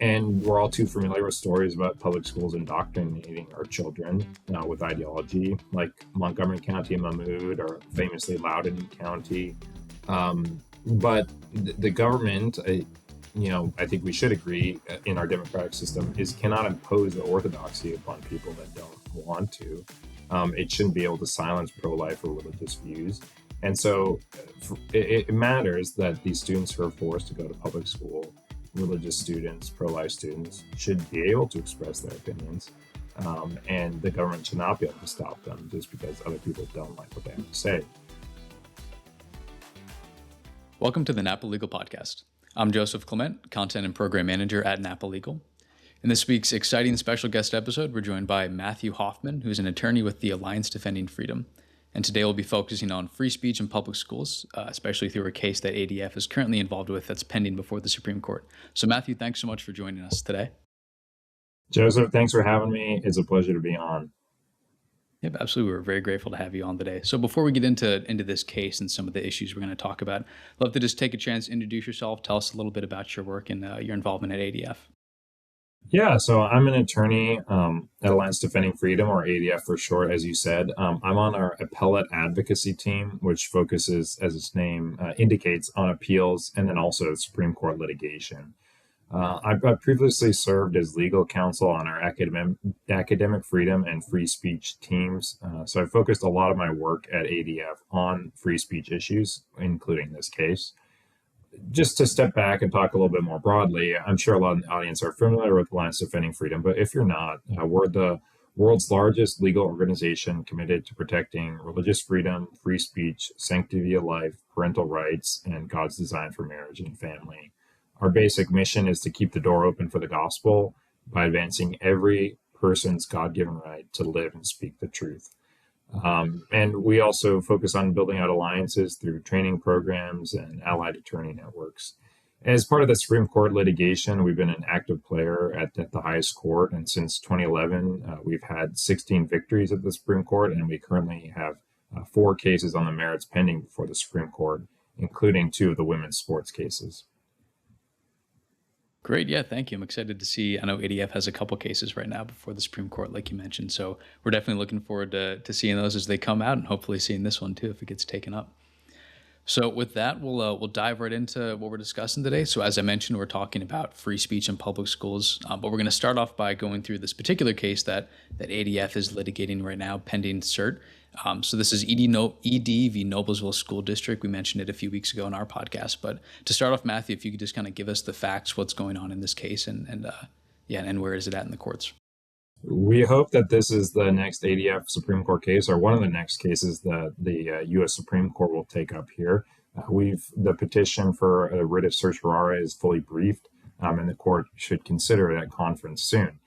And we're all too familiar with stories about public schools indoctrinating our children with ideology, like Montgomery County and Mahmoud, or famously Loudoun County. But the government, I think we should agree in our democratic system, cannot impose the orthodoxy upon people that don't want to. It shouldn't be able to silence pro-life or religious views. And so it matters that these students who are forced to go to public school, religious students, pro-life students, should be able to express their opinions. And the government should not be able to stop them just because other people don't like what they have to say. Welcome to the Napa Legal Podcast. I'm Joseph Clement, Content and Program Manager at Napa Legal. In this week's exciting special guest episode, we're joined by Mathew Hoffmann, who's an attorney with the Alliance Defending Freedom. And today we'll be focusing on free speech in public schools, especially through a case that ADF is currently involved with that's pending before the Supreme Court. So Mathew, thanks so much for joining us today. Joseph, thanks for having me. It's a pleasure to be on. Yep, absolutely. We're very grateful to have you on today. So before we get into this case and some of the issues we're going to talk about, I'd love to just take a chance to introduce yourself. Tell us a little bit about your work and your involvement at ADF. Yeah, so I'm an attorney at Alliance Defending Freedom, or ADF for short, as you said. I'm on our appellate advocacy team, which focuses, as its name indicates, on appeals and then also Supreme Court litigation. I've previously served as legal counsel on our academic freedom and free speech teams. So I focused a lot of my work at ADF on free speech issues, including this case. Just to step back and talk a little bit more broadly, I'm sure a lot of the audience are familiar with Alliance Defending Freedom, but if you're not, we're the world's largest legal organization committed to protecting religious freedom, free speech, sanctity of life, parental rights, and God's design for marriage and family. Our basic mission is to keep the door open for the gospel by advancing every person's God-given right to live and speak the truth. And we also focus on building out alliances through training programs and allied attorney networks. As part of the Supreme Court litigation, we've been an active player at the highest court. And since 2011, we've had 16 victories at the Supreme Court, and we currently have 4 cases on the merits pending before the Supreme Court, including 2 of the women's sports cases. Great. Yeah, thank you. I'm excited to see. I know ADF has a couple cases right now before the Supreme Court, like you mentioned. So we're definitely looking forward to seeing those as they come out, and hopefully seeing this one too if it gets taken up. So with that, we'll dive right into what we're discussing today. So as I mentioned, we're talking about free speech in public schools, but we're going to start off by going through this particular case that ADF is litigating right now, pending cert. So this is ED v. Noblesville School District. We mentioned it a few weeks ago in our podcast. But to start off, Mathew, if you could just kind of give us the facts, what's going on in this case, and where is it at in the courts? We hope that this is the next ADF Supreme Court case, or one of the next cases that the U.S. Supreme Court will take up here. The petition for a writ of certiorari is fully briefed, and the court should consider it at conference soon.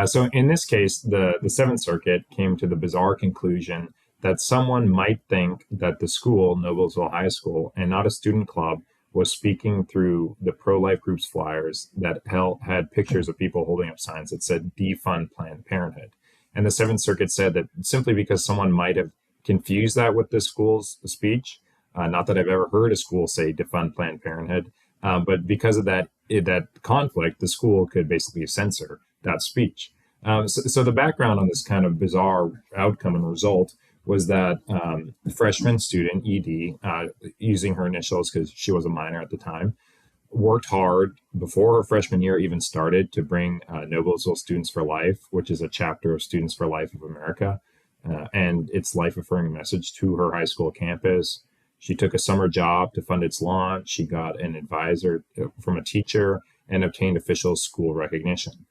So in this case, the Seventh Circuit came to the bizarre conclusion that someone might think that the school, Noblesville High School, and not a student club, was speaking through the pro-life group's flyers that had pictures of people holding up signs that said defund Planned Parenthood. And the Seventh Circuit said that simply because someone might have confused that with the school's speech, not that I've ever heard a school say defund Planned Parenthood, but because of that conflict, the school could basically censor that speech. So the background on this kind of bizarre outcome and result was that the freshman student, ED, using her initials because she was a minor at the time, worked hard before her freshman year even started to bring Noblesville Students for Life, which is a chapter of Students for Life of America, and its life-affirming message to her high school campus. She took a summer job to fund its launch. She got an advisor from a teacher and obtained official school recognition.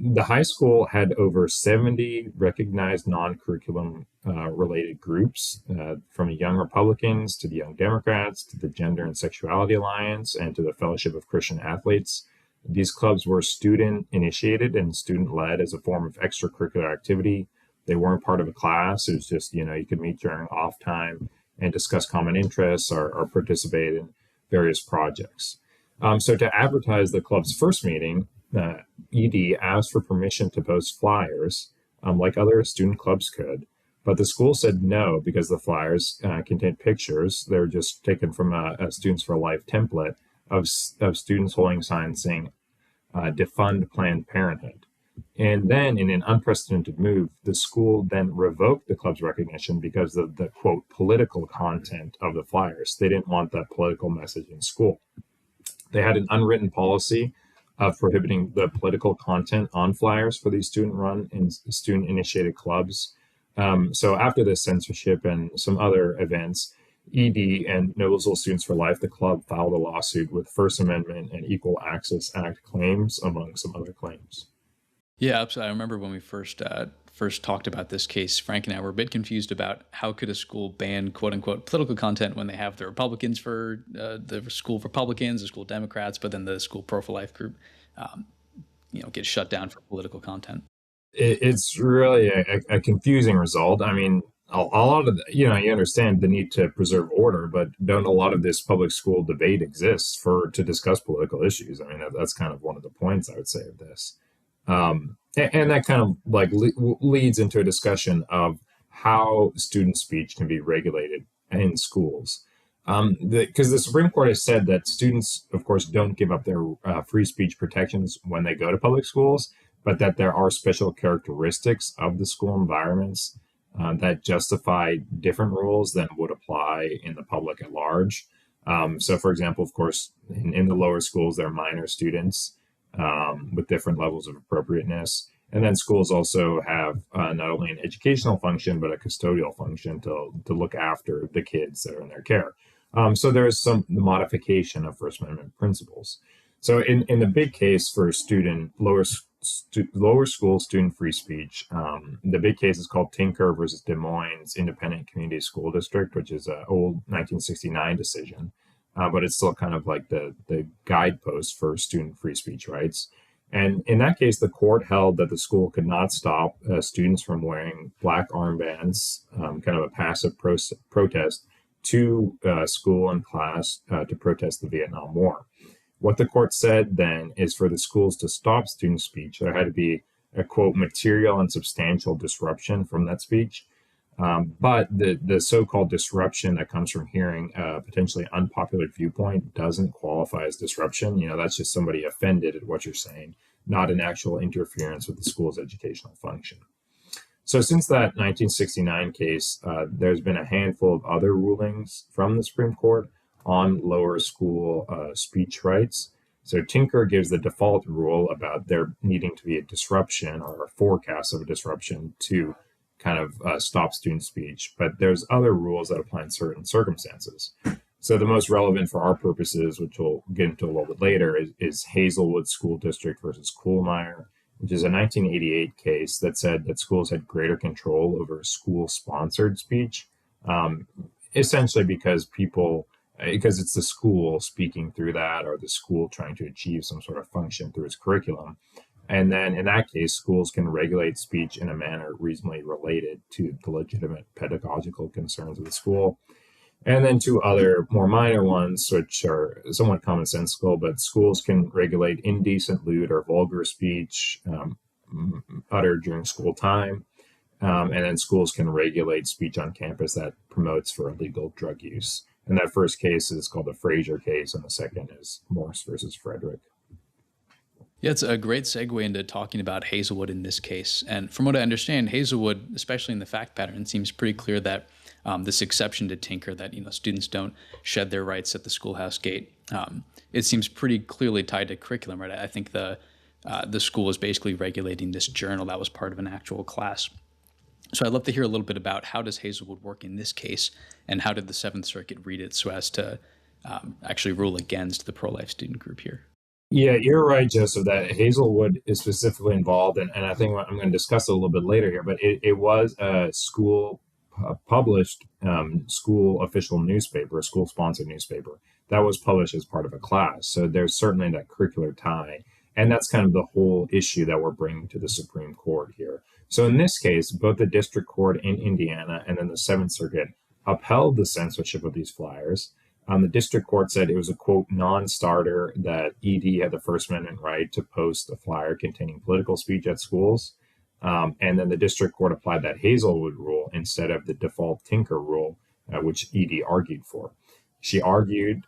The high school had over 70 recognized non-curriculum related groups, from Young Republicans to the Young Democrats to the Gender and Sexuality Alliance and to the Fellowship of Christian Athletes. These clubs were student-initiated and student-led as a form of extracurricular activity. They weren't part of a class. It was just, you could meet during off time and discuss common interests or participate in various projects. So to advertise the club's first meeting, ED asked for permission to post flyers, like other student clubs could, but the school said no because the flyers contained pictures. They were just taken from a Students for Life template of students holding signs saying, defund Planned Parenthood. And then, in an unprecedented move, the school then revoked the club's recognition because of the, quote, political content of the flyers. They didn't want that political message in school. They had an unwritten policy of prohibiting the political content on flyers for these student-run and student-initiated clubs. So after this censorship and some other events, ED and Noblesville Students for Life, the club, filed a lawsuit with First Amendment and Equal Access Act claims, among some other claims. Yeah, absolutely. I remember when we first talked about this case, Frank and I were a bit confused about how could a school ban "quote unquote" political content when they have the Republicans for the school Republicans, the school Democrats, but then the school pro-life group, gets shut down for political content. It's really a confusing result. I mean, a lot of you understand the need to preserve order, but don't a lot of this public school debate exists to discuss political issues? I mean, that's kind of one of the points I would say of this. And that kind of like leads into a discussion of how student speech can be regulated in schools. Because the Supreme Court has said that students, of course, don't give up their free speech protections when they go to public schools, but that there are special characteristics of the school environments that justify different rules than would apply in the public at large. So, for example, of course, in the lower schools, there are minor students with different levels of appropriateness. And then schools also have not only an educational function, but a custodial function to look after the kids that are in their care. So there is some modification of First Amendment principles. So in the big case for lower school student free speech, the big case is called Tinker versus Des Moines Independent Community School District, which is an old 1969 decision. But it's still kind of like the guidepost for student free speech rights. And in that case, the court held that the school could not stop students from wearing black armbands, kind of a passive protest, to school and class to protest the Vietnam War. What the court said then is for the schools to stop student speech, there had to be a, quote, material and substantial disruption from that speech. But the so-called disruption that comes from hearing a potentially unpopular viewpoint doesn't qualify as disruption. That's just somebody offended at what you're saying, not an actual interference with the school's educational function. So since that 1969 case, there's been a handful of other rulings from the Supreme Court on lower school speech rights. So Tinker gives the default rule about there needing to be a disruption or a forecast of a disruption to kind of stop student speech, but there's other rules that apply in certain circumstances. So the most relevant for our purposes, which we'll get into a little bit later, is Hazelwood School District versus Kuhlmeyer, which is a 1988 case that said that schools had greater control over school-sponsored speech, essentially because it's the school speaking through that, or the school trying to achieve some sort of function through its curriculum. And then in that case, schools can regulate speech in a manner reasonably related to the legitimate pedagogical concerns of the school. And then two other more minor ones, which are somewhat commonsensical, but schools can regulate indecent, lewd, or vulgar speech uttered during school time. And then schools can regulate speech on campus that promotes for illegal drug use. And that first case is called the Frazier case, and the second is Morse versus Frederick. Yeah, it's a great segue into talking about Hazelwood in this case. And from what I understand, Hazelwood, especially in the fact pattern, seems pretty clear that this exception to Tinker, that students don't shed their rights at the schoolhouse gate, it seems pretty clearly tied to curriculum, right? I think the school is basically regulating this journal that was part of an actual class. So I'd love to hear a little bit about how does Hazelwood work in this case, and how did the Seventh Circuit read it so as to actually rule against the pro-life student group here? Yeah, you're right, Joseph, that Hazelwood is specifically involved, and I think I'm going to discuss it a little bit later here, but it was a school published school official newspaper, a school-sponsored newspaper, that was published as part of a class. So there's certainly that curricular tie, and that's kind of the whole issue that we're bringing to the Supreme Court here. So in this case, both the district court in Indiana and then the Seventh Circuit upheld the censorship of these flyers. The district court said it was a, quote, non-starter, that ED had the First Amendment right to post a flyer containing political speech at schools. And then the district court applied that Hazelwood rule instead of the default Tinker rule, which ED argued for. She argued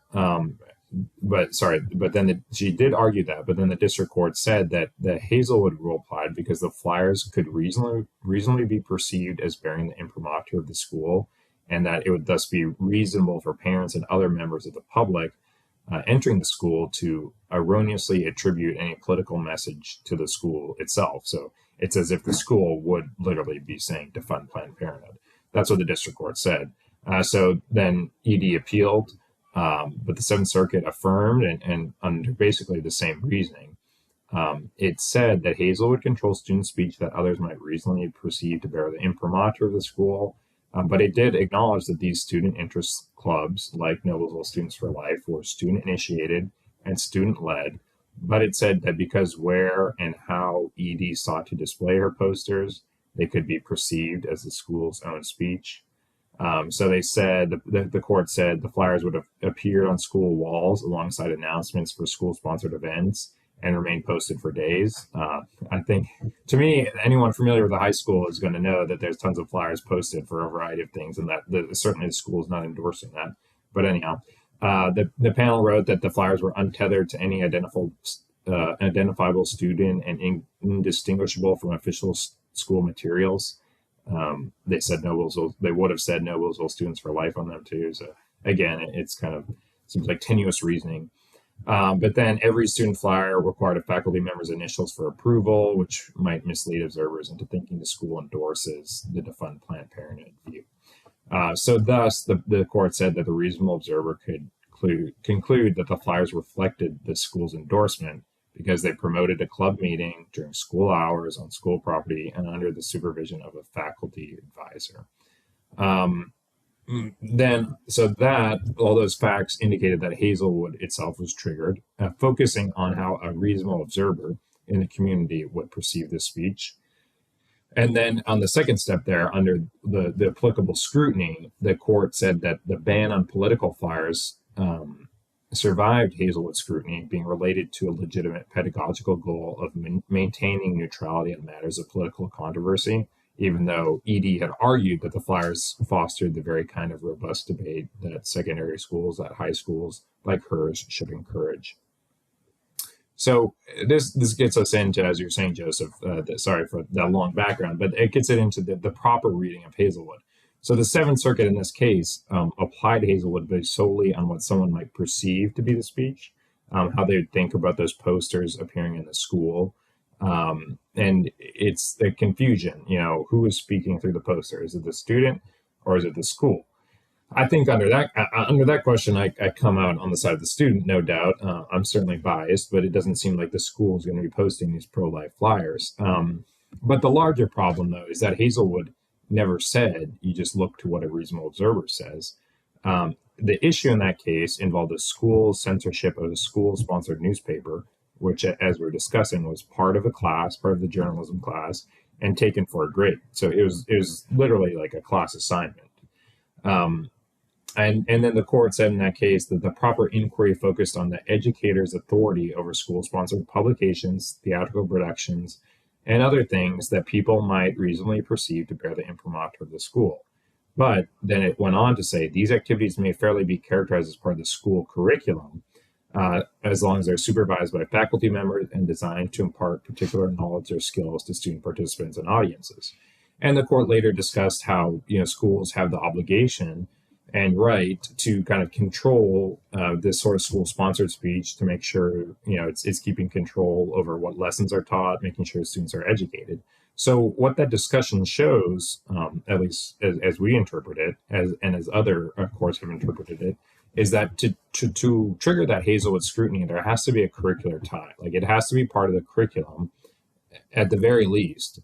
she did argue that, but then the district court said that the Hazelwood rule applied because the flyers could reasonably be perceived as bearing the imprimatur of the school, and that it would thus be reasonable for parents and other members of the public entering the school to erroneously attribute any political message to the school itself. So it's as if the school would literally be saying defund Planned Parenthood. That's what the district court said. So then ED appealed, but the Seventh Circuit affirmed, and under basically the same reasoning. It said that Hazelwood controls student speech that others might reasonably perceive to bear the imprimatur of the school, but it did acknowledge that these student interest clubs, like Noblesville Students for Life, were student-initiated and student-led. But it said that because where and how ED sought to display her posters, they could be perceived as the school's own speech. So they said, the court said the flyers would have appeared on school walls alongside announcements for school-sponsored events and remain posted for days. I think, to me, anyone familiar with the high school is going to know that there's tons of flyers posted for a variety of things, and that certainly the school is not endorsing that. But anyhow, the panel wrote that the flyers were untethered to any identifiable student and indistinguishable from official school materials. They said they would have said Noblesville Students for Life on them too. So again, it's kind of seems like tenuous reasoning. But then every student flyer required a faculty member's initials for approval, which might mislead observers into thinking the school endorses the defund Planned Parenthood view. So thus, the court said that the reasonable observer could conclude that the flyers reflected the school's endorsement because they promoted a club meeting during school hours on school property and under the supervision of a faculty advisor. All those facts indicated that Hazelwood itself was triggered, focusing on how a reasonable observer in the community would perceive this speech. And then on the second step there, under the applicable scrutiny, the court said that the ban on political flyers survived Hazelwood scrutiny, being related to a legitimate pedagogical goal of maintaining neutrality in matters of political controversy, even though ED had argued that the flyers fostered the very kind of robust debate that secondary schools, that high schools like hers should encourage. So this gets us into, as you're saying, Joseph, sorry for that long background, but it gets it into the proper reading of Hazelwood. So the Seventh Circuit in this case applied Hazelwood based solely on what someone might perceive to be the speech, how they would think about those posters appearing in the school. And it's the confusion, who is speaking through the poster? Is it the student or is it the school? I think under that question, I come out on the side of the student, no doubt. I'm certainly biased, but it doesn't seem like the school is going to be posting these pro-life flyers. But the larger problem, though, is that Hazelwood never said you just look to what a reasonable observer says. The issue in that case involved the school's censorship of a school-sponsored newspaper, which, as we're discussing, was part of a class, part of the journalism class, and taken for a grade. So it was literally like a class assignment. And then the court said in that case that the proper inquiry focused on the educator's authority over school-sponsored publications, theatrical productions, and other things that people might reasonably perceive to bear the imprimatur of the school. But then it went on to say these activities may fairly be characterized as part of the school curriculum, as long as they're supervised by faculty members and designed to impart particular knowledge or skills to student participants and audiences. And the court later discussed how schools have the obligation and right to kind of control this sort of school-sponsored speech to make sure it's keeping control over what lessons are taught, making sure students are educated. So what that discussion shows, at least as we interpret it, as other courts have interpreted it, is that to trigger that Hazelwood scrutiny, there has to be a curricular tie. Like it has to be part of the curriculum at the very least,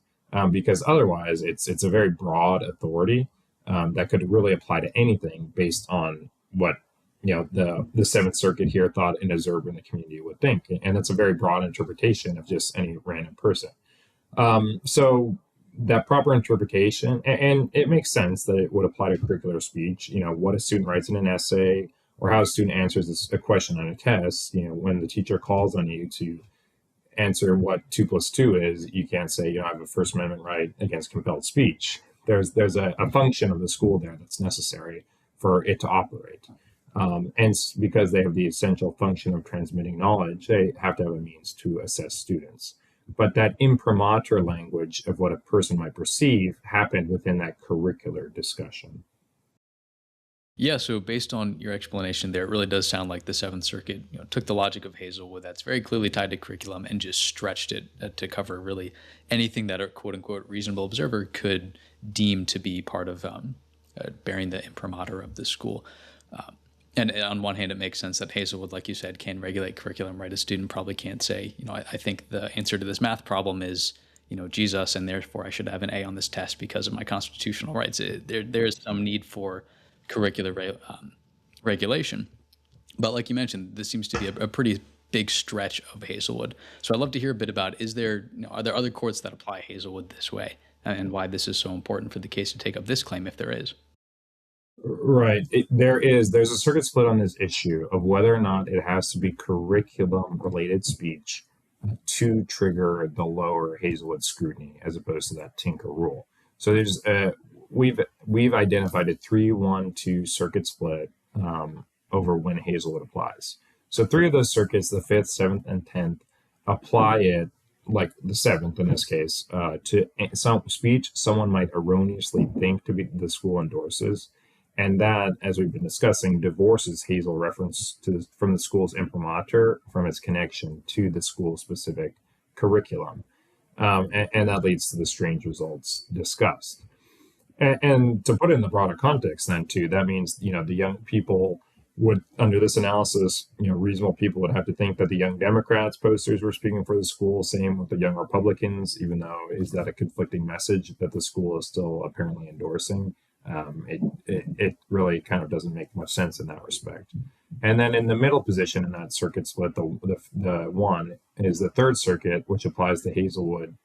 because otherwise it's a very broad authority that could really apply to anything based on what the Seventh Circuit here thought an observer in the community would think, and that's a very broad interpretation of just any random person. So that proper interpretation, and it makes sense that it would apply to curricular speech. What a student writes in an essay, or how a student answers a question on a test. When the teacher calls on you to answer what 2 + 2 is, you can't say I have a First Amendment right against compelled speech. There's a function of the school there that's necessary for it to operate. Because they have the essential function of transmitting knowledge, they have to have a means to assess students. But that imprimatur language of what a person might perceive happened within that curricular discussion. Yeah, so based on your explanation there, it really does sound like the Seventh Circuit, took the logic of Hazelwood that's very clearly tied to curriculum and just stretched it to cover really anything that a quote unquote reasonable observer could deem to be part of bearing the imprimatur of the school. And on one hand, it makes sense that Hazelwood, like you said, can regulate curriculum, right? A student probably can't say, I think the answer to this math problem is, Jesus, and therefore I should have an A on this test because of my constitutional rights. There is some need for curricular regulation. But like you mentioned, this seems to be a pretty big stretch of Hazelwood. So I'd love to hear a bit about, are there other courts that apply Hazelwood this way, and why this is so important for the case to take up this claim if there is? Right. There's a circuit split on this issue of whether or not it has to be curriculum related speech to trigger the lower Hazelwood scrutiny as opposed to that Tinker rule. So we've identified a 3-1-2 circuit split over when Hazelwood applies. So three of those circuits, the 5th, 7th, and 10th, apply it, like the 7th in this case, to some speech someone might erroneously think to be the school endorses. And that, as we've been discussing, divorces Hazel reference from the school's imprimatur from its connection to the school-specific curriculum. And that leads to the strange results discussed. And to put it in the broader context then, too, that means, the young people would, under this analysis, reasonable people would have to think that the Young Democrats posters were speaking for the school, same with the Young Republicans, even though is that a conflicting message that the school is still apparently endorsing? It really kind of doesn't make much sense in that respect. And then in the middle position in that circuit split, the one is the Third Circuit, which applies to Hazelwood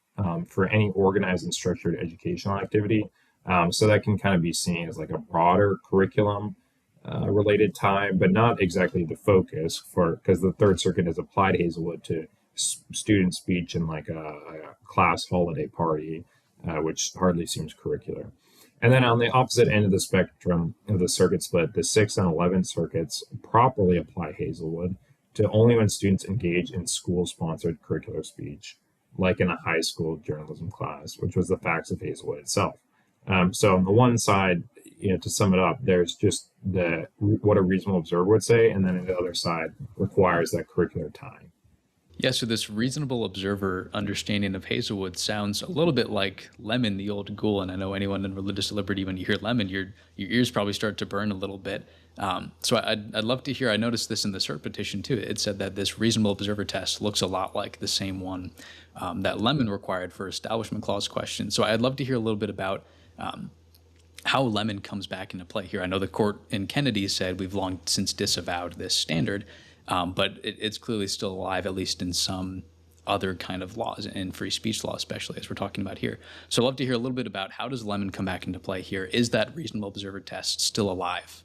for any organized and structured educational activity. So that can kind of be seen as like a broader curriculum related tie, but not exactly the focus because the Third Circuit has applied Hazelwood to student speech in like a class holiday party, which hardly seems curricular. And then on the opposite end of the spectrum of the circuit split, the 6th and 11th circuits properly apply Hazelwood to only when students engage in school-sponsored curricular speech, like in a high school journalism class, which was the facts of Hazelwood itself. So on the one side, to sum it up, there's just what a reasonable observer would say, and then on the other side requires that curricular tie. Yeah, so this reasonable observer understanding of Hazelwood sounds a little bit like Lemon, the old ghoul. And I know anyone in religious liberty, when you hear Lemon, your ears probably start to burn a little bit. So I'd love to hear, I noticed this in the cert petition too. It said that this reasonable observer test looks a lot like the same one that Lemon required for Establishment Clause questions. So I'd love to hear a little bit about how Lemon comes back into play here. I know the court in Kennedy said we've long since disavowed this standard, but it's clearly still alive, at least in some other kind of laws, and free speech law especially, as we're talking about here. So I'd love to hear a little bit about how does Lemon come back into play here? Is that reasonable observer test still alive?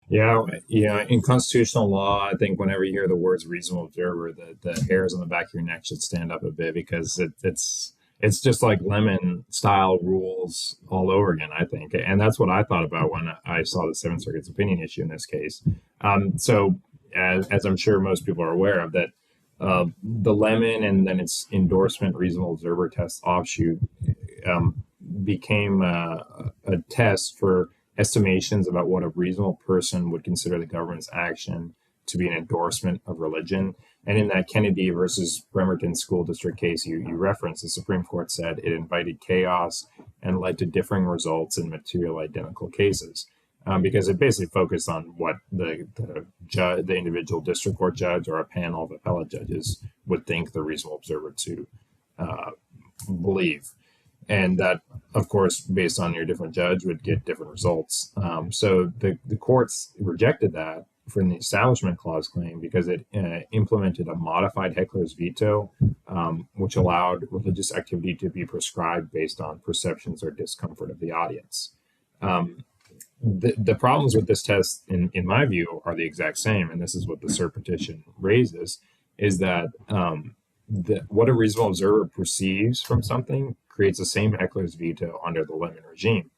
Yeah, in constitutional law, I think whenever you hear the words reasonable observer, the hairs on the back of your neck should stand up a bit because it's just like Lemon style rules all over again, I think. And that's what I thought about when I saw the Seventh Circuit's opinion issue in this case. So as I'm sure most people are aware of, that the Lemon and then its endorsement reasonable observer test offshoot became a test for estimations about what a reasonable person would consider the government's action to be an endorsement of religion. And in that Kennedy versus Bremerton School District case you referenced, the Supreme Court said it invited chaos and led to differing results in material identical cases. Because it basically focused on what the individual district court judge or a panel of appellate judges would think the reasonable observer to believe. And that, of course, based on your different judge, would get different results. So the courts rejected that for the Establishment Clause claim because it implemented a modified heckler's veto, which allowed religious activity to be prescribed based on perceptions or discomfort of the audience. The problems with this test, in my view, are the exact same, and this is what the cert petition raises, is that what a reasonable observer perceives from something creates the same heckler's veto under the Lemon regime.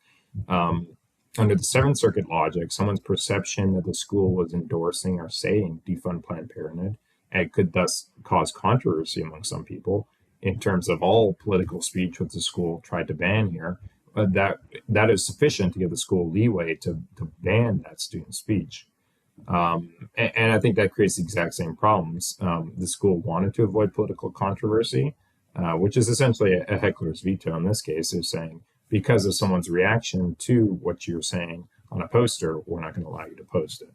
Under the Seventh Circuit logic, someone's perception that the school was endorsing or saying defund Planned Parenthood, and could thus cause controversy among some people in terms of all political speech which the school tried to ban here, that is sufficient to give the school leeway to ban that student speech. And I think that creates the exact same problems. The school wanted to avoid political controversy, which is essentially a heckler's veto in this case. They're saying, because of someone's reaction to what you're saying on a poster, we're not going to allow you to post it.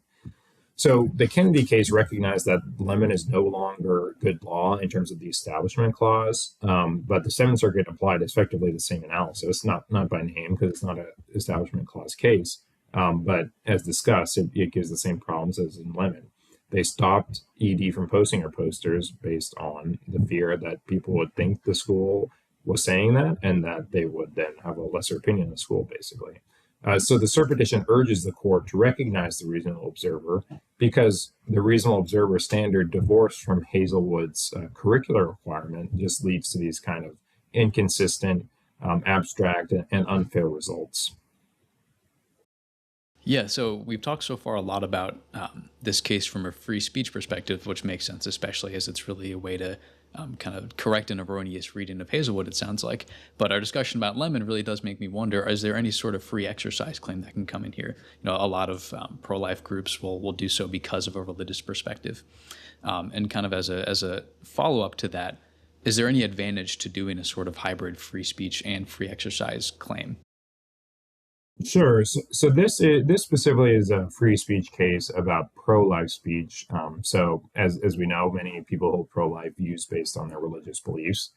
So the Kennedy case recognized that Lemon is no longer good law in terms of the Establishment Clause, but the Seventh Circuit applied effectively the same analysis, not by name because it's not an Establishment Clause case, but as discussed, it gives the same problems as in Lemon. They stopped ED from posting her posters based on the fear that people would think the school was saying that, and that they would then have a lesser opinion of the school, basically. So the cert petition urges the court to recognize the reasonable observer, because the reasonable observer standard, divorced from Hazelwood's curricular requirement, just leads to these kind of inconsistent, abstract, and unfair results. Yeah, so we've talked so far a lot about this case from a free speech perspective, which makes sense, especially as it's really a way to kind of correct an erroneous reading of Hazelwood, it sounds like. But our discussion about Lemon really does make me wonder, is there any sort of free exercise claim that can come in here? You know, a lot of pro-life groups will do so because of a religious perspective. And kind of as a follow-up to that, is there any advantage to doing a sort of hybrid free speech and free exercise claim? Sure. So this specifically is a free speech case about pro-life speech. So as we know, many people hold pro-life views based on their religious beliefs.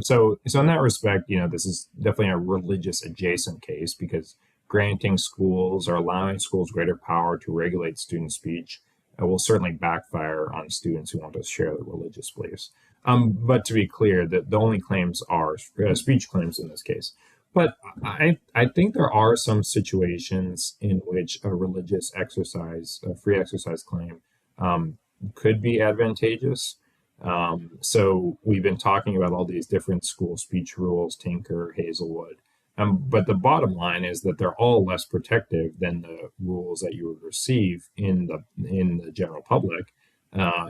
So in that respect, this is definitely a religious adjacent case, because granting schools or allowing schools greater power to regulate student speech will certainly backfire on students who want to share their religious beliefs. But to be clear, the only claims are speech claims in this case. But I think there are some situations in which a religious exercise, a free exercise claim, could be advantageous. So we've been talking about all these different school speech rules, Tinker, Hazelwood. But the bottom line is that they're all less protective than the rules that you would receive in the general public.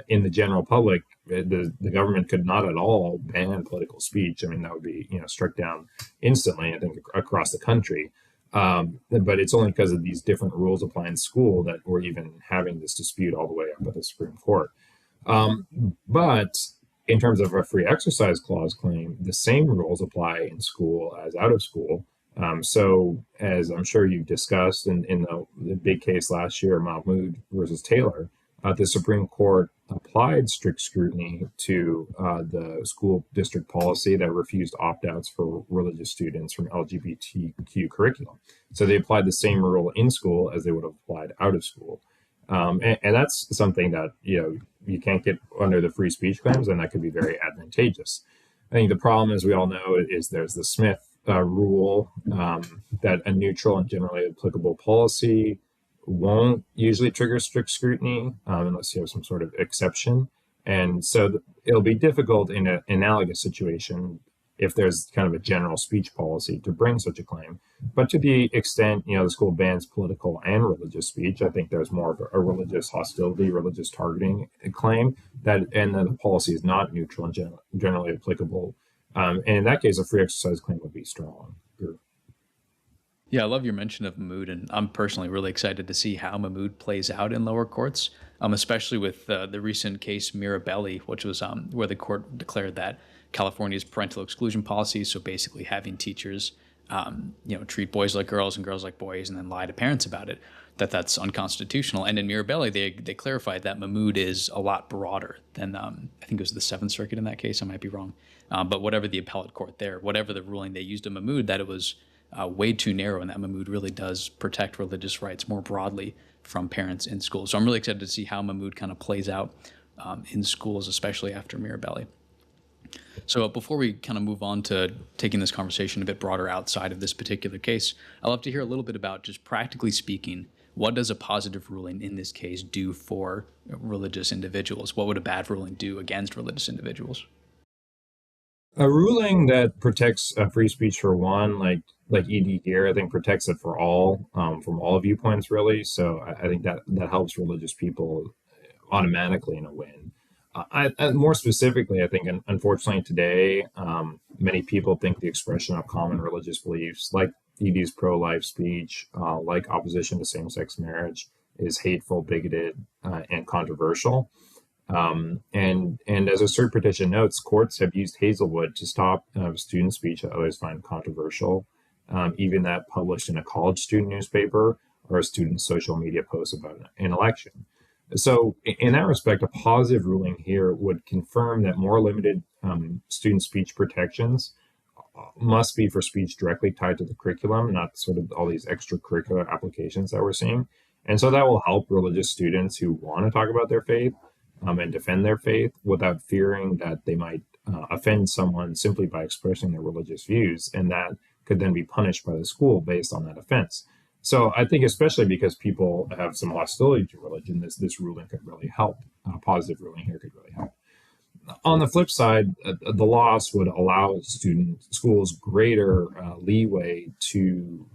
In the general public, the government could not at all ban political speech. I mean, that would be struck down instantly, I think, across the country. But it's only because of these different rules apply in school that we're even having this dispute all the way up at the Supreme Court. But in terms of a free exercise clause claim, the same rules apply in school as out of school. So as I'm sure you've discussed in the big case last year, Mahmoud versus Taylor, the Supreme Court applied strict scrutiny to the school district policy that refused opt-outs for religious students from LGBTQ curriculum. So they applied the same rule in school as they would have applied out of school. And that's something that you can't get under the free speech claims, and that could be very advantageous. I think the problem, as we all know, is there's the Smith rule that a neutral and generally applicable policy won't usually trigger strict scrutiny unless you have some sort of exception. And so it'll be difficult in an analogous situation if there's kind of a general speech policy to bring such a claim. But to the extent, the school bans political and religious speech, I think there's more of a religious hostility, religious targeting claim, and then the policy is not neutral and generally applicable. And in that case, a free exercise claim would be strong. Yeah, I love your mention of Mahmoud, and I'm personally really excited to see how Mahmoud plays out in lower courts, especially with the recent case Mirabelli, which was where the court declared that California's parental exclusion policy, so basically having teachers, treat boys like girls and girls like boys, and then lie to parents about it, that's unconstitutional. And in Mirabelli, they clarified that Mahmoud is a lot broader than I think it was the Seventh Circuit in that case. I might be wrong, but whatever the appellate court there, whatever the ruling they used in Mahmoud, that it was way too narrow, and that Mahmoud really does protect religious rights more broadly from parents in schools. So I'm really excited to see how Mahmoud kind of plays out in schools, especially after Mirabelli. So before we kind of move on to taking this conversation a bit broader outside of this particular case, I'd love to hear a little bit about, just practically speaking, what does a positive ruling in this case do for religious individuals? What would a bad ruling do against religious individuals? A ruling that protects free speech, for one, like like ED here, I think protects it for all, from all viewpoints, really. So I think that helps religious people automatically in a win. More specifically, I think, unfortunately today, many people think the expression of common religious beliefs, like ED's pro-life speech, like opposition to same-sex marriage, is hateful, bigoted, and controversial. And as a cert petition notes, courts have used Hazelwood to stop student speech that others find controversial, even that published in a college student newspaper or a student's social media post about an election. So, in that respect, a positive ruling here would confirm that more limited student speech protections must be for speech directly tied to the curriculum, not sort of all these extracurricular applications that we're seeing. And so that will help religious students who want to talk about their faith and defend their faith without fearing that they might offend someone simply by expressing their religious views, and that could then be punished by the school based on that offense. So I think, especially because people have some hostility to religion, this ruling could really help. A positive ruling here could really help. On the flip side, the loss would allow schools greater leeway to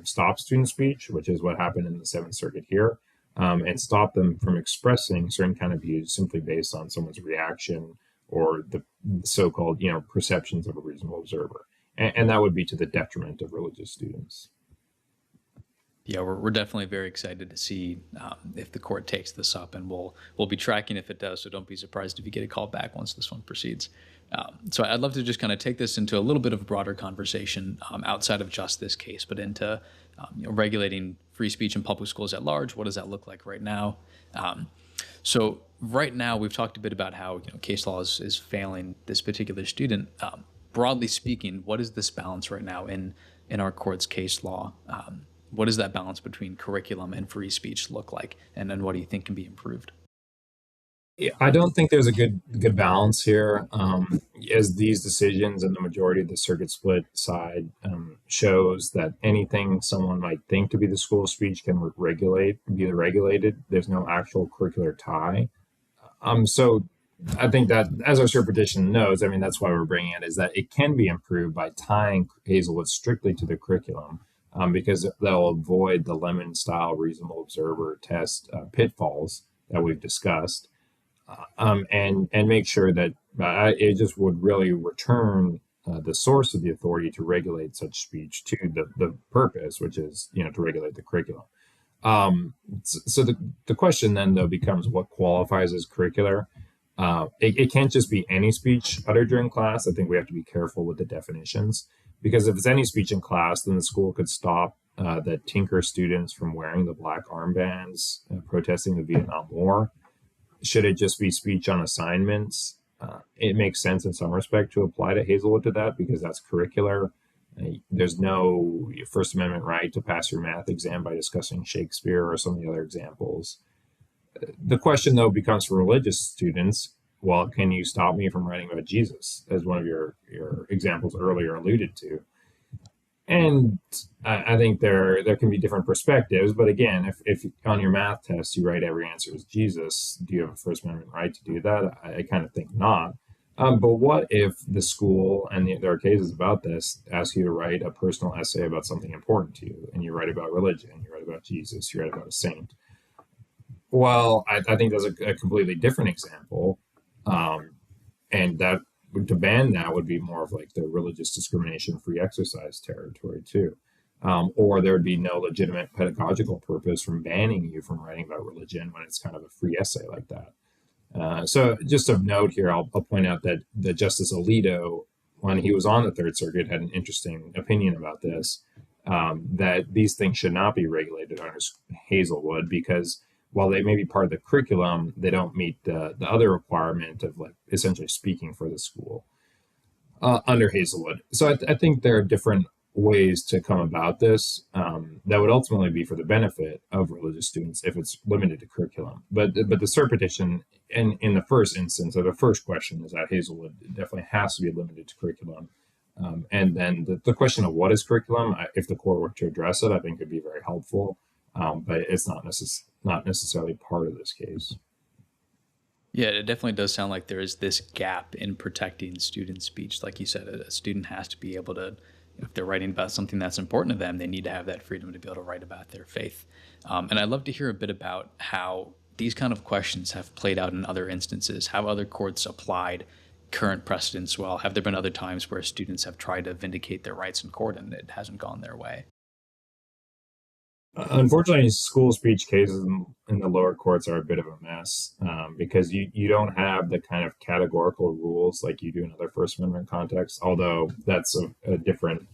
stop student speech, which is what happened in the Seventh Circuit here, and stop them from expressing certain kind of views simply based on someone's reaction or the so-called, perceptions of a reasonable observer, and that would be to the detriment of religious students. Yeah, we're definitely very excited to see if the court takes this up, and we'll be tracking if it does. So don't be surprised if you get a call back once this one proceeds. So I'd love to just kind of take this into a little bit of a broader conversation outside of just this case, but into regulating free speech in public schools at large. What does that look like right now? So right now, we've talked a bit about how case law is failing this particular student. Broadly speaking, what is this balance right now in our court's case law? What does that balance between curriculum and free speech look like? And then what do you think can be improved? Yeah, I don't think there's a good balance here, as these decisions and the majority of the circuit split side shows that anything someone might think to be the school speech can be regulated. There's no actual curricular tie. So I think that, as our cert petition knows, I mean, that's why we're bringing it, is that it can be improved by tying Hazelwood strictly to the curriculum, because they'll avoid the lemon style reasonable observer test pitfalls that we've discussed, and make sure that it just would really return the source of the authority to regulate such speech to the purpose, which is to regulate the curriculum. So the question then, though, becomes what qualifies as curricular. It can't just be any speech uttered during class. I think we have to be careful with the definitions, because if it's any speech in class, then the school could stop the Tinker students from wearing the black armbands, protesting the Vietnam War. Should it just be speech on assignments? It makes sense in some respect to apply to Hazelwood to that, because that's curricular. There's no First Amendment right to pass your math exam by discussing Shakespeare or some of the other examples. The question, though, becomes for religious students, well, can you stop me from writing about Jesus, as one of your examples earlier alluded to? And I think there can be different perspectives. But again, if on your math test you write every answer is Jesus, do you have a First Amendment right to do that? I kind of think not. But what if the school, and there are cases about this, ask you to write a personal essay about something important to you, and you write about religion, you write about Jesus, you write about a saint? Well, I think that's a completely different example, and that to ban that would be more of like the religious discrimination free exercise territory too, or there would be no legitimate pedagogical purpose from banning you from writing about religion when it's kind of a free essay like that. So just of note here, I'll point out that Justice Alito, when he was on the Third Circuit, had an interesting opinion about this, that these things should not be regulated under Hazelwood, because while they may be part of the curriculum, they don't meet the other requirement of like essentially speaking for the school under Hazelwood. So I think there are different ways to come about this that would ultimately be for the benefit of religious students if it's limited to curriculum. But the cert petition, in the first instance, or the first question, is that Hazelwood definitely has to be limited to curriculum. And then the question of what is curriculum, if the court were to address it, I think could be very helpful. But it's not necessarily part of this case. Yeah, it definitely does sound like there is this gap in protecting student speech. Like you said, a student has to be able to if they're writing about something that's important to them, they need to have that freedom to be able to write about their faith. And I'd love to hear a bit about how these kind of questions have played out in other instances, how other courts applied current precedents well. Have there been other times where students have tried to vindicate their rights in court and it hasn't gone their way? Unfortunately, school speech cases in the lower courts are a bit of a mess because you don't have the kind of categorical rules like you do in other First Amendment contexts, although that's a different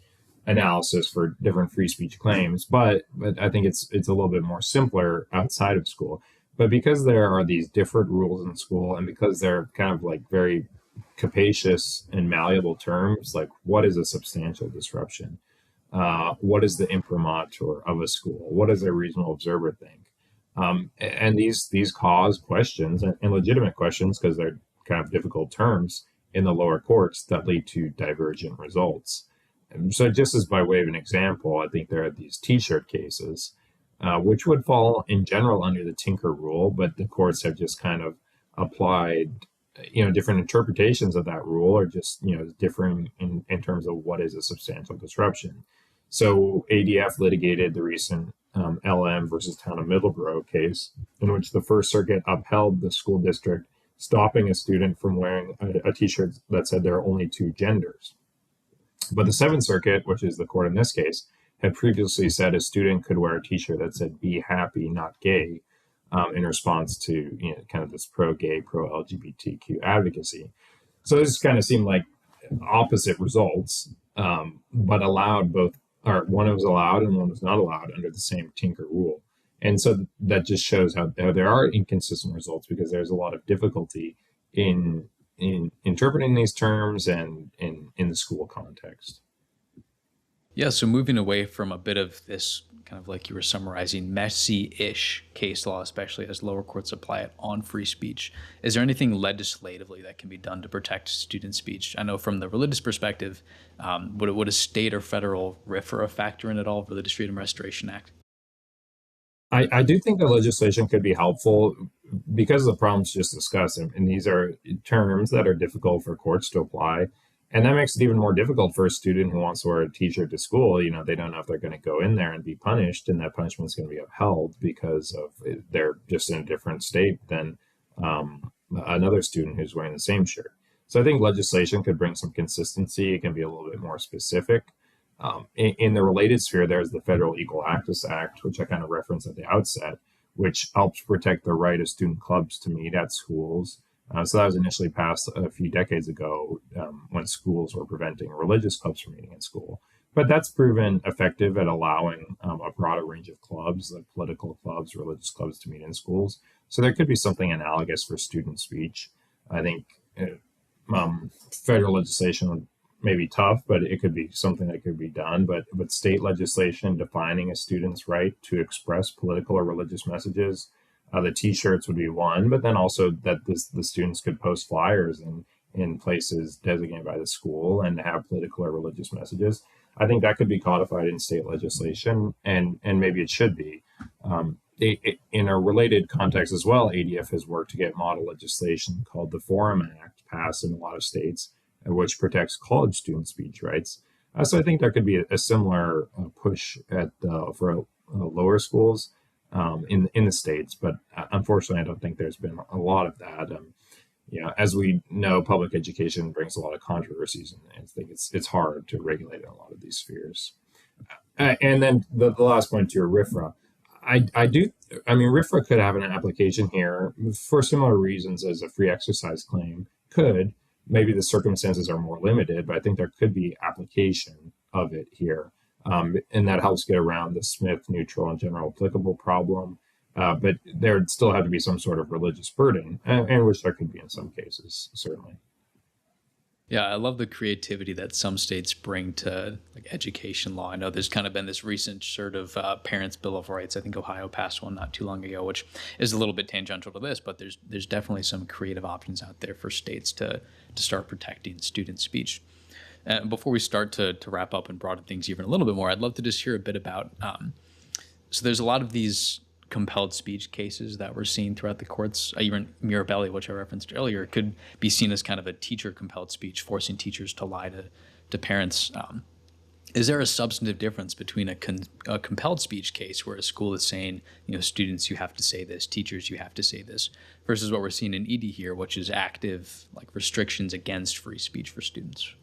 analysis for different free speech claims. But I think it's a little bit more simpler outside of school. But because there are these different rules in school, and because they're kind of like very capacious and malleable terms, like what is a substantial disruption? What is the imprimatur of a school? What does a reasonable observer think? And these cause questions and legitimate questions because they're kind of difficult terms in the lower courts that lead to divergent results. And so, just as by way of an example, I think there are these T-shirt cases, which would fall in general under the Tinker rule, but the courts have just kind of applied different interpretations of that rule, or just differing in terms of what is a substantial disruption. So ADF litigated the recent LM versus Town of Middleborough case, in which the First Circuit upheld the school district stopping a student from wearing a T-shirt that said there are only two genders. But the Seventh Circuit, which is the court in this case, had previously said a student could wear a T-shirt that said "Be happy, not gay," in response to kind of this pro-gay, pro-LGBTQ advocacy. So this kind of seemed like opposite results, but allowed both, or one was allowed and one was not allowed under the same Tinker rule. And so that just shows how there are inconsistent results, because there's a lot of difficulty in interpreting these terms and in the school context. Yeah, so moving away from a bit of this kind of, like you were summarizing, messy-ish case law, especially as lower courts apply it on free speech, is there anything legislatively that can be done to protect student speech? I know from the religious perspective, would a state or federal RFRA factor in at all, Religious Freedom Restoration Act? I do think the legislation could be helpful because of the problems just discussed, and these are terms that are difficult for courts to apply. And that makes it even more difficult for a student who wants to wear a T-shirt to school. They don't know if they're going to go in there and be punished, and that punishment is going to be upheld because of they're just in a different state than another student who's wearing the same shirt. So I think legislation could bring some consistency. It can be a little bit more specific. In the related sphere, there's the Federal Equal Access Act, which I kind of referenced at the outset, which helps protect the right of student clubs to meet at schools. So that was initially passed a few decades ago when schools were preventing religious clubs from meeting in school. But that's proven effective at allowing a broader range of clubs, like political clubs, religious clubs, to meet in schools. So there could be something analogous for student speech. I think federal legislation may be tough, but it could be something that could be done. But state legislation defining a student's right to express political or religious messages, the T-shirts would be one, but then also that the students could post flyers in places designated by the school and have political or religious messages. I think that could be codified in state legislation, and maybe it should be. In a related context as well, ADF has worked to get model legislation called the Forum Act passed in a lot of states, which protects college student speech rights. So I think there could be a similar push for lower schools in the states, but unfortunately, I don't think there's been a lot of that. As we know, public education brings a lot of controversies, and I think it's hard to regulate in a lot of these spheres. And then the last point to your RFRA, RFRA could have an application here for similar reasons as a free exercise claim could. Maybe the circumstances are more limited, but I think there could be application of it here. And that helps get around the Smith neutral and general applicable problem. But there would still have to be some sort of religious burden, and which there could be in some cases, certainly. Yeah, I love the creativity that some states bring to like education law. I know there's kind of been this recent sort of Parents' Bill of Rights. I think Ohio passed one not too long ago, which is a little bit tangential to this, but there's definitely some creative options out there for states to start protecting student speech. And before we start to wrap up and broaden things even a little bit more, I'd love to just hear a bit about. So there's a lot of these compelled speech cases that we're seeing throughout the courts. Even Mirabelli, which I referenced earlier, could be seen as kind of a teacher compelled speech, forcing teachers to lie to parents. Is there a substantive difference between a compelled speech case where a school is saying, students, you have to say this, teachers, you have to say this, versus what we're seeing in ED here, which is active like restrictions against free speech for students?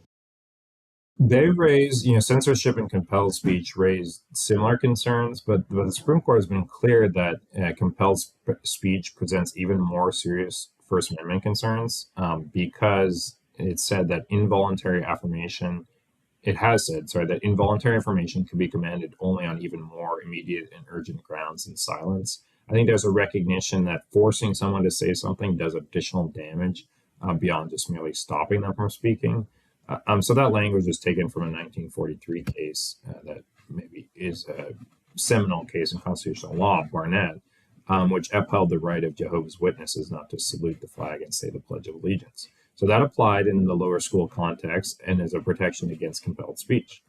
They raise, censorship and compelled speech raise similar concerns, but the Supreme Court has been clear that compelled speech presents even more serious First Amendment concerns because it said that involuntary affirmation, it has said, sorry, that involuntary affirmation can be commanded only on even more immediate and urgent grounds than silence. I think there's a recognition that forcing someone to say something does additional damage beyond just merely stopping them from speaking. So that language is taken from a 1943 case that maybe is a seminal case in constitutional law, Barnett, which upheld the right of Jehovah's Witnesses not to salute the flag and say the Pledge of Allegiance. So that applied in the lower school context and is a protection against compelled speech.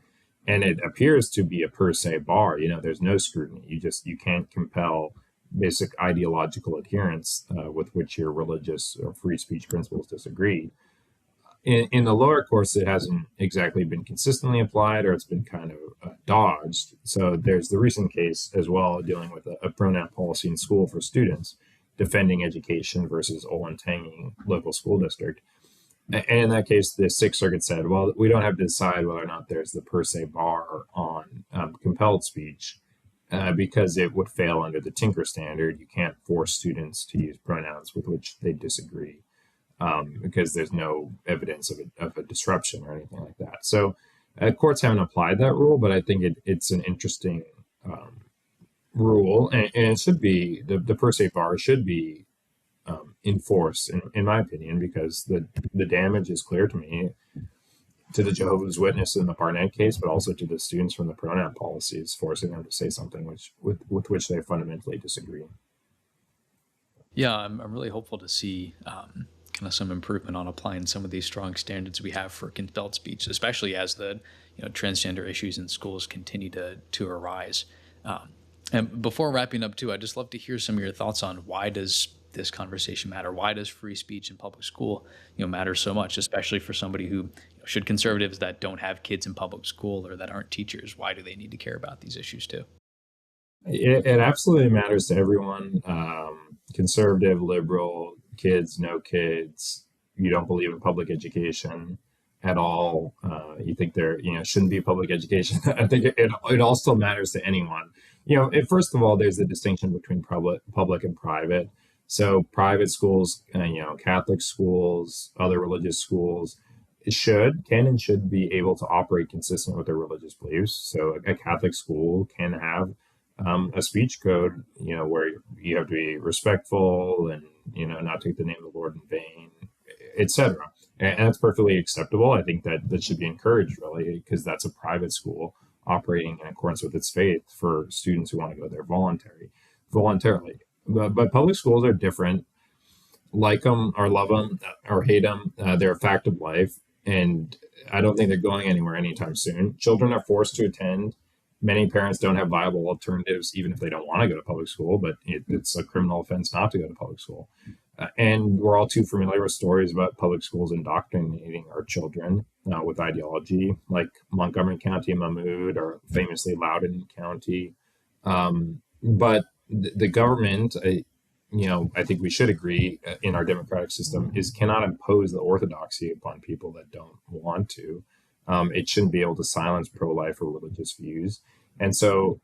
And it appears to be a per se bar. There's no scrutiny. You can't compel basic ideological adherence with which your religious or free speech principles disagree. In the lower courts, it hasn't exactly been consistently applied, or it's been kind of dodged. So there's the recent case as well dealing with a pronoun policy in school for students, defending education versus Olentangy Local School District. And in that case, the Sixth Circuit said, well, we don't have to decide whether or not there's the per se bar on compelled speech because it would fail under the Tinker standard. You can't force students to use pronouns with which they disagree. Because there's no evidence of a disruption or anything like that. So courts haven't applied that rule, but I think it's an interesting rule, and it should be, the per se bar should be enforced, in my opinion, because the damage is clear to me, to the Jehovah's Witness in the Barnett case, but also to the students from the pronoun policies, forcing them to say something with which they fundamentally disagree. Yeah, I'm really hopeful to see kind of some improvement on applying some of these strong standards we have for compelled speech, especially as the transgender issues in schools continue to arise. And before wrapping up too, I'd just love to hear some of your thoughts on why does this conversation matter? Why does free speech in public school matter so much, especially for somebody who should conservatives that don't have kids in public school or that aren't teachers, why do they need to care about these issues too? It absolutely matters to everyone, conservative, liberal, kids, no kids. You don't believe in public education at all. You think there shouldn't be public education. I think it all still matters to anyone. First of all, there's a distinction between public and private. So private schools, Catholic schools, other religious schools, can and should be able to operate consistent with their religious beliefs. So a Catholic school can have a speech code, where you have to be respectful and, not take the name of the Lord in vain, etc. And that's perfectly acceptable. I think that should be encouraged, really, because that's a private school operating in accordance with its faith for students who want to go there voluntarily. But public schools are different. Like them or love them or hate them, they're a fact of life. And I don't think they're going anywhere anytime soon. Children are forced to attend. Many parents don't have viable alternatives, even if they don't want to go to public school, but it's a criminal offense not to go to public school. And we're all too familiar with stories about public schools indoctrinating our children with ideology, like Montgomery County, Mahmoud, or famously Loudoun County. But the government, I think we should agree in our democratic system, cannot impose the orthodoxy upon people that don't want to. It shouldn't be able to silence pro-life or religious views. And so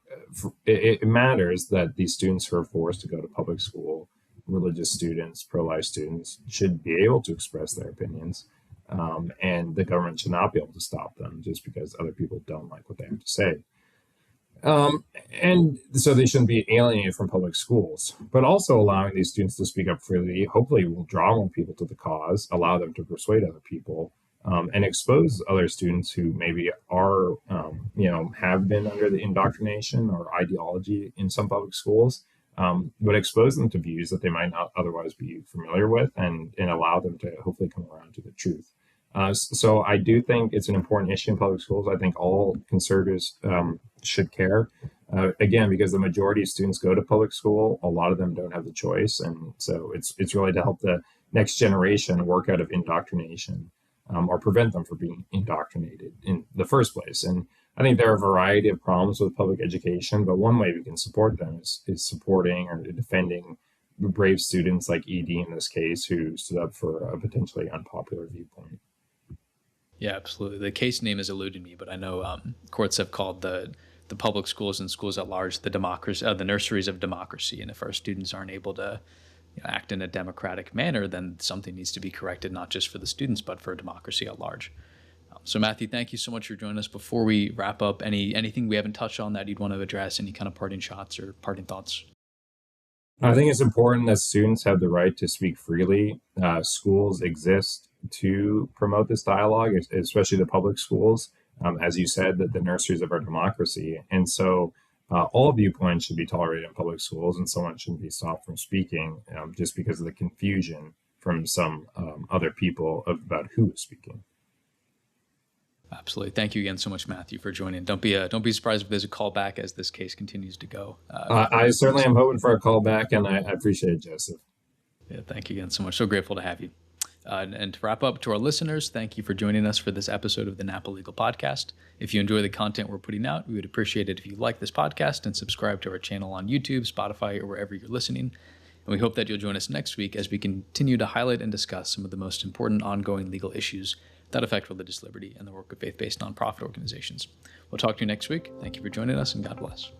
it matters that these students who are forced to go to public school, religious students, pro-life students, should be able to express their opinions. And the government should not be able to stop them just because other people don't like what they have to say. And so they shouldn't be alienated from public schools, but also allowing these students to speak up freely, hopefully will draw more people to the cause, allow them to persuade other people, and expose other students who maybe are, have been under the indoctrination or ideology in some public schools, but expose them to views that they might not otherwise be familiar with, and allow them to hopefully come around to the truth. So I do think it's an important issue in public schools. I think all conservatives should care. Again, because the majority of students go to public school, a lot of them don't have the choice. And so it's really to help the next generation work out of indoctrination or prevent them from being indoctrinated in the first place. And I think there are a variety of problems with public education, but one way we can support them is supporting or defending brave students like ED in this case, who stood up for a potentially unpopular viewpoint. Yeah, absolutely. The case name has eluded me, but I know courts have called the public schools and schools at large the democracy, the nurseries of democracy. And if our students aren't able to act in a democratic manner, then something needs to be corrected, not just for the students, but for democracy at large. So Mathew, thank you so much for joining us. Before we wrap up, anything we haven't touched on that you'd want to address, any kind of parting shots or parting thoughts? I think it's important that students have the right to speak freely. Schools exist to promote this dialogue, especially the public schools. As you said, that the nurseries of our democracy. And so all viewpoints should be tolerated in public schools, and someone shouldn't be stopped from speaking just because of the confusion from some other people about who is speaking. Absolutely. Thank you again so much, Mathew, for joining. Don't be surprised if there's a call back as this case continues to go. I certainly am hoping for a call back, and I appreciate it, Joseph. Yeah, thank you again so much. So grateful to have you. And to wrap up, to our listeners, thank you for joining us for this episode of the Napa Legal Podcast. If you enjoy the content we're putting out, we would appreciate it if you like this podcast and subscribe to our channel on YouTube, Spotify, or wherever you're listening. And we hope that you'll join us next week as we continue to highlight and discuss some of the most important ongoing legal issues that affect religious liberty and the work of faith-based nonprofit organizations. We'll talk to you next week. Thank you for joining us, and God bless.